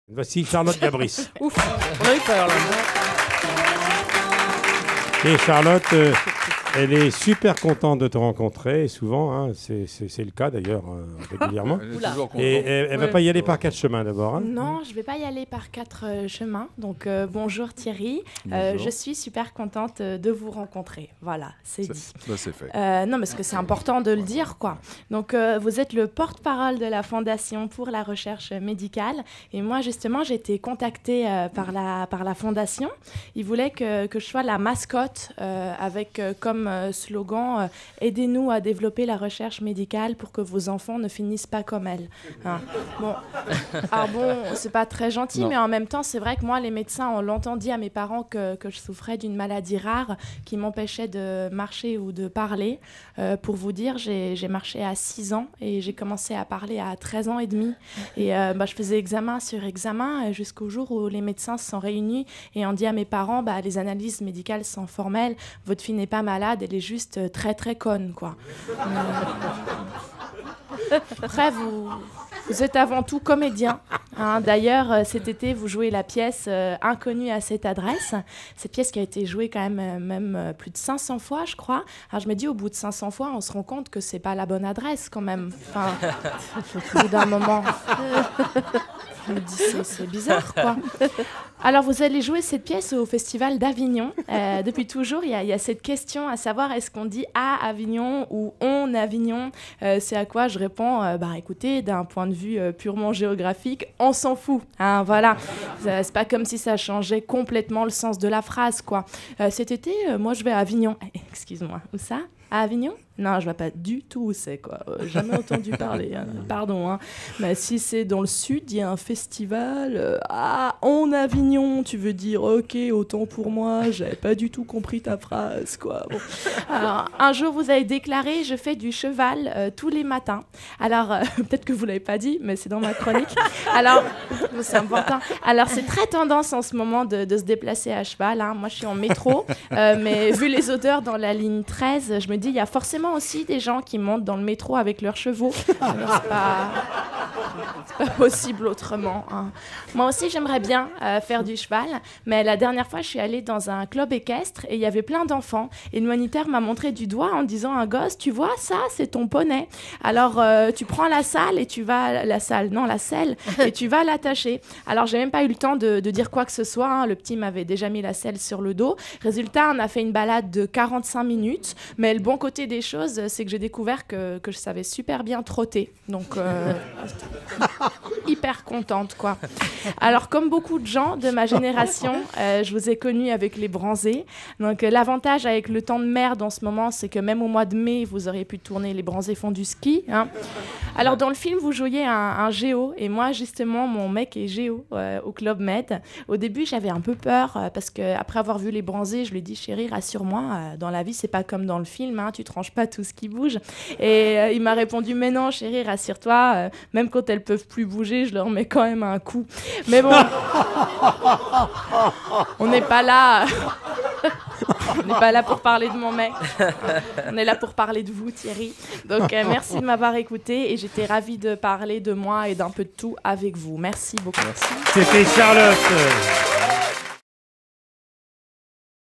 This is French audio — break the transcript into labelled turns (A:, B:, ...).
A: Voici Charlotte Gabris.
B: Ouf, on a eu peur là.
A: Et Charlotte, elle est super contente de te rencontrer, et souvent, hein, c'est le cas d'ailleurs, régulièrement.
C: Elle est toujours contente.
A: Et elle va pas y aller par 4 chemins d'abord. Hein.
D: Non, je vais pas y aller par 4 chemins. Donc bonjour Thierry,
C: Bonjour.
D: je suis super contente de vous rencontrer. Voilà, c'est dit.
C: Bah, c'est fait.
D: Non, parce que c'est important de le dire, quoi. Donc, vous êtes le porte-parole de la Fondation pour la recherche médicale. Et moi, justement, j'ai été contactée par la Fondation. Ils voulaient que je sois la mascotte avec comme slogan aidez-nous à développer la recherche médicale pour que vos enfants ne finissent pas comme elle. Hein. Bon. Alors bon, c'est pas très gentil,
C: Non.
D: mais en même temps, c'est vrai que moi, les médecins, ont longtemps dit à mes parents que je souffrais d'une maladie rare qui m'empêchait de marcher ou de parler. Pour vous dire, j'ai marché à 6 ans et j'ai commencé à parler à 13 ans et demi. Et je faisais examen sur examen jusqu'au jour où les médecins se sont réunis et ont dit à mes parents, les analyses médicales sont formelles, votre fille n'est pas malade, elle est juste très très conne, quoi. Après, vous êtes avant tout comédien. Hein. D'ailleurs, cet été, vous jouez la pièce Inconnue à cette adresse. Cette pièce qui a été jouée quand même plus de 500 fois, je crois. Alors je me dis, au bout de 500 fois, on se rend compte que c'est pas la bonne adresse quand même. Enfin, au bout d'un moment, je me dis, c'est bizarre, quoi. Alors, vous allez jouer cette pièce au Festival d'Avignon. Depuis toujours, il y a cette question à savoir, est-ce qu'on dit « à Avignon » ou « on Avignon ». C'est à quoi je réponds, écoutez, d'un point de vue purement géographique, on s'en fout. Hein, voilà. C'est pas comme si ça changeait complètement le sens de la phrase, quoi. Cet été, moi, je vais à Avignon. Excuse-moi, où ça ? À Avignon ? Non, je vois pas du tout où c'est, quoi. Jamais entendu parler, hein. Pardon. Hein. Mais si c'est dans le sud, il y a un festival. En Avignon, tu veux dire, ok, autant pour moi, j'avais pas du tout compris ta phrase, quoi. Bon. Alors, un jour, vous avez déclaré, je fais du cheval tous les matins. Alors, peut-être que vous l'avez pas dit, mais c'est dans ma chronique. Alors, c'est important. Alors, c'est très tendance en ce moment de se déplacer à cheval. Hein. Moi, je suis en métro, mais vu les odeurs dans la ligne 13, je me dis, il y a forcément aussi des gens qui montent dans le métro avec leurs chevaux. Alors, c'est pas possible autrement. Hein. Moi aussi, j'aimerais bien faire du cheval, mais la dernière fois, je suis allée dans un club équestre et il y avait plein d'enfants. Et le moniteur m'a montré du doigt en disant à un gosse, tu vois, ça, c'est ton poney. Alors, tu prends la selle et tu vas... La selle, et tu vas l'attacher. Alors, j'ai même pas eu le temps de dire quoi que ce soit. Hein. Le petit m'avait déjà mis la selle sur le dos. Résultat, on a fait une balade de 45 minutes, mais le bon côté des choses, c'est que j'ai découvert que je savais super bien trotter. Donc, hyper contente, quoi. Alors, comme beaucoup de gens de ma génération, je vous ai connu avec les Bronzés. Donc, l'avantage avec le temps de merde en ce moment, c'est que même au mois de mai, vous auriez pu tourner Les Bronzés font du ski. Hein. Alors, dans le film, vous jouiez un géo. Et moi, justement, mon mec est géo au Club Med. Au début, j'avais un peu peur parce qu'après avoir vu Les Bronzés, je lui ai dit, chérie, rassure-moi, dans la vie, c'est pas comme dans le film. Hein, tu te ranges pas tout ce qui bouge. Et il m'a répondu, mais non, chérie, rassure-toi. Même quand elles peuvent plus bouger, je leur mets quand même un coup. Mais bon, on n'est pas là. On n'est pas là pour parler de mon mec. On est là pour parler de vous, Thierry. Donc, merci de m'avoir écouté et j'étais ravie de parler de moi et d'un peu de tout avec vous. Merci beaucoup.
A: C'était Charlotte.